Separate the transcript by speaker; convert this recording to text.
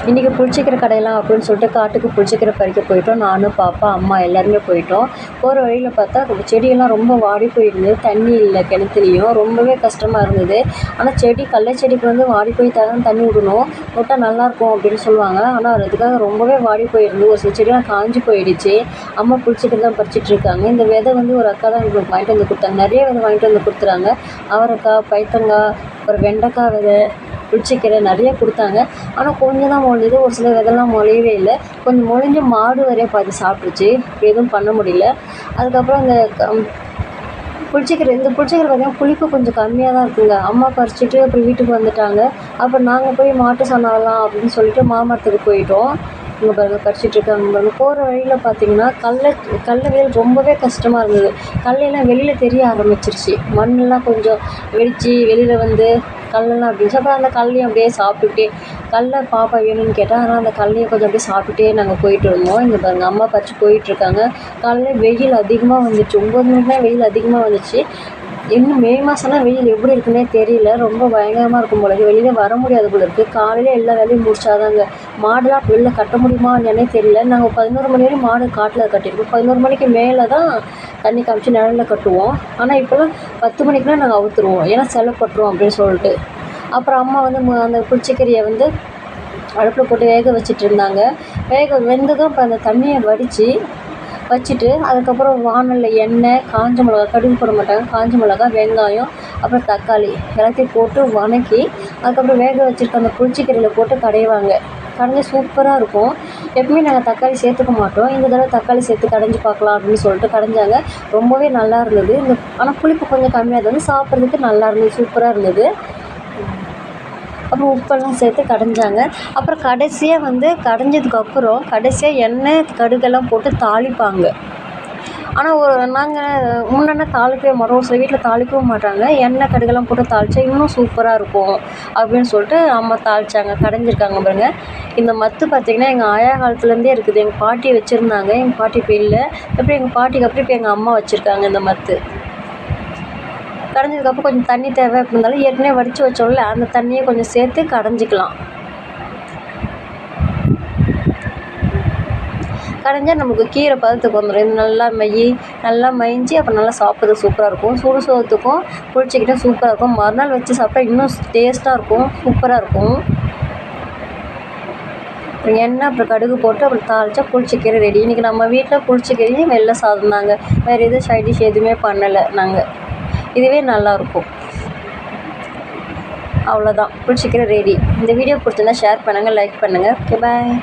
Speaker 1: இன்றைக்கி புளிச்சக்கீரை கடையலாம் அப்படின்னு சொல்லிட்டு காட்டுக்கு புளிச்சக்கீரை பறிக்க போயிட்டோம். நானும், பாப்பா, அம்மா எல்லாருமே போயிட்டோம். போகிற வழியில் பார்த்தா செடியெல்லாம் ரொம்ப வாடி போயிருந்தது. தண்ணி இல்லை கிணத்துலையும். ரொம்பவே கஷ்டமாக இருந்தது. ஆனால் கடலை செடிக்கு வந்து வாடி போய் தான் தண்ணி விடணும். விட்டா நல்லாயிருக்கும் அப்படின்னு சொல்லுவாங்க. ஆனால் அதுக்காக ரொம்பவே வாடி போயிருந்தது. ஒரு சில செடியெல்லாம் காஞ்சி போயிடுச்சு. அம்மா புளிச்சக்கீரை தான் பறிச்சிட்ருக்காங்க. இந்த விதை வந்து ஒரு அக்கா தான் எங்களுக்கு வாங்கிட்டு வந்து கொடுத்தாங்க. நிறைய விதை வாங்கிட்டு வந்து கொடுத்துறாங்க. அவரைக்காய், பைத்தங்காய், அப்புறம் வெண்டைக்காய் விதை, புளிச்சக்கீரை நிறைய கொடுத்தாங்க. ஆனால் கொஞ்சம் தான் முளைஞ்சிது. ஒரு சில விதைலாம் முளையவே இல்லை. கொஞ்சம் முளைஞ்சி மாடு வரைய பாதி சாப்பிட்ருச்சு. எதுவும் பண்ண முடியல. அதுக்கப்புறம் இந்த புளிச்சக்கீரை பார்த்திங்கன்னா புளிப்பு கொஞ்சம் கம்மியாக தான் இருக்குங்க. அம்மா பறிச்சுட்டு அப்புறம் வீட்டுக்கு வந்துட்டாங்க. அப்புறம் நாங்கள் போய் மாட்டு சாணம் அப்படின்னு சொல்லிட்டு மாமரத்துக்கு போயிட்டோம். இங்கே பாருங்க பறிச்சிட்ருக்காங்க பாருங்க. போகிற வழியில் பார்த்தீங்கன்னா கடல வெயில் ரொம்பவே கஷ்டமாக இருந்தது. கடலையெல்லாம் வெளியில் தெரிய ஆரம்பிச்சிருச்சு. மண்ணெல்லாம் கொஞ்சம் வெடித்து வெளியில் வந்து கடலெல்லாம் அப்படின்ச்சு. அப்புறம் அந்த கடலையும் அப்படியே சாப்பிட்டுட்டே கடல பாப்பா வேணும்னு கேட்டால். ஆனால் அந்த கடலையும் கொஞ்சம் அப்படியே சாப்பிட்டுட்டே நாங்கள் போயிட்டு இருந்தோம். இங்கே பாருங்கள் அம்மா பறித்து போயிட்டுருக்காங்க. காலையில் வெயில் அதிகமாக வந்துச்சு. 9 மணிக்கு தான் வெயில் அதிகமாக வந்துச்சு. இன்னும் மே மாதம்லாம் வெயில் எப்படி இருக்குன்னே தெரியல. ரொம்ப பயங்கரமாக இருக்கும் போல. வெளியில் வர முடியாது போல இருக்குது. காலையில் எல்லா வேலையும் முடிச்சாதாங்க. மாடுலாம் வெளில கட்ட முடியுமா என்னன்னே தெரியல. நாங்கள் 11 மணி வரையும் மாடு காட்டில் கட்டியிருக்கோம். 11 மணிக்கு மேலே தான் தண்ணி காமிச்சு நிழலில் கட்டுவோம். ஆனால் இப்போலாம் 10 மணிக்குலாம் நாங்கள் அவுத்துருவோம். ஏன்னா செலப்பட்டுரும் அப்படின்னு சொல்லிட்டு. அப்புறம் அம்மா வந்து அந்த புளிச்சக்கீரையை வந்து அடுப்பில் போட்டு வேக வச்சுட்டு இருந்தாங்க. வெந்ததும் இப்போ அந்த தண்ணியை வச்சுட்டு அதுக்கப்புறம் வானலில் எண்ணெய், காஞ்ச மிளகா, கடுகு போட மாட்டாங்க, காஞ்ச மிளகா, வெங்காயம், அப்புறம் தக்காளி எல்லாத்தையும் போட்டு வதக்கி அதுக்கப்புறம் வேக வச்சுருக்க அந்த புளிச்சக்கீரையில் போட்டு கடைவாங்க. கடைஞ்சி சூப்பராக இருக்கும். எப்பவுமே நாங்கள் தக்காளி சேர்த்துக்க மாட்டோம். இந்த தடவை தக்காளி சேர்த்து கடைஞ்சி பார்க்கலாம் அப்படின்னு சொல்லிட்டு கடைஞ்சாங்க. ரொம்பவே நல்லா இருந்தது. ஆனால் புளிப்பு கொஞ்சம் கம்மியாக இருந்தது. சாப்பிட்றதுக்கு நல்லா இருந்தது. சூப்பராக இருந்தது. அப்புறம் உப்பெல்லாம் சேர்த்து கடைஞ்சாங்க. அப்புறம் கடைஞ்சதுக்கப்புறம் எண்ணெய், கடுகெல்லாம் போட்டு தாளிப்பாங்க. ஆனால் நாங்கள் முன்னெல்லாம் தாளிக்கவே மாட்டோம். ஒரு சில வீட்டில் தாளிக்கவும் மாட்டாங்க. எண்ணெய், கடுகெல்லாம் போட்டு தாளித்தா இன்னும் சூப்பராக இருக்கும் அப்படின்னு சொல்லிட்டு அம்மா தாளித்தாங்க. கடைஞ்சிருக்காங்க பாருங்க. இந்த மத்து பார்த்திங்கன்னா எங்கள் ஆயா காலத்துலேருந்தே இருக்குது. எங்கள் பாட்டி வச்சுருந்தாங்க. எங்கள் பாட்டி இப்போ இல்லை. அப்புறம் எங்கள் பாட்டிக்கு அப்புறம் இப்போ எங்கள் அம்மா வச்சுருக்காங்க இந்த மத்து. கடைஞ்சதுக்கப்புறம் கொஞ்சம் தண்ணி தேவை அப்படி இருந்தாலும் ஏற்கனவே வடித்து வச்சோம்ல அந்த தண்ணியை கொஞ்சம் சேர்த்து கடைஞ்சிக்கலாம். கடைஞ்சால் நமக்கு கீரை பதத்துக்கு வந்துடும். இது நல்லா மயிஞ்சு அப்புறம் நல்லா சாப்பிட்றது சூப்பராக இருக்கும். சுடு சோத்துக்கும் புளிச்சக்கீரை சூப்பராக இருக்கும். மறுநாள் வச்சு சாப்பிட்டா இன்னும் டேஸ்ட்டாக இருக்கும். சூப்பராக இருக்கும். அப்புறம் எண்ணெய், அப்புறம் கடுகு போட்டு அப்புறம் தாளித்தா புளிச்சக்கீரை ரெடி. இன்றைக்கி நம்ம வீட்டில் புளிச்சக்கீரையும் வெள்ளை சாதம் தாங்க. வேறு எதுவும் சைட் டிஷ் எதுவுமே பண்ணலை நாங்கள். இதுவே நல்லாயிருக்கும். அவ்வளோதான், புளிச்சக்கீரை ரெடி. இந்த வீடியோ பிடிச்சிருந்தா ஷேர் பண்ணுங்கள், லைக் பண்ணுங்கள். ஓகே, பாய்.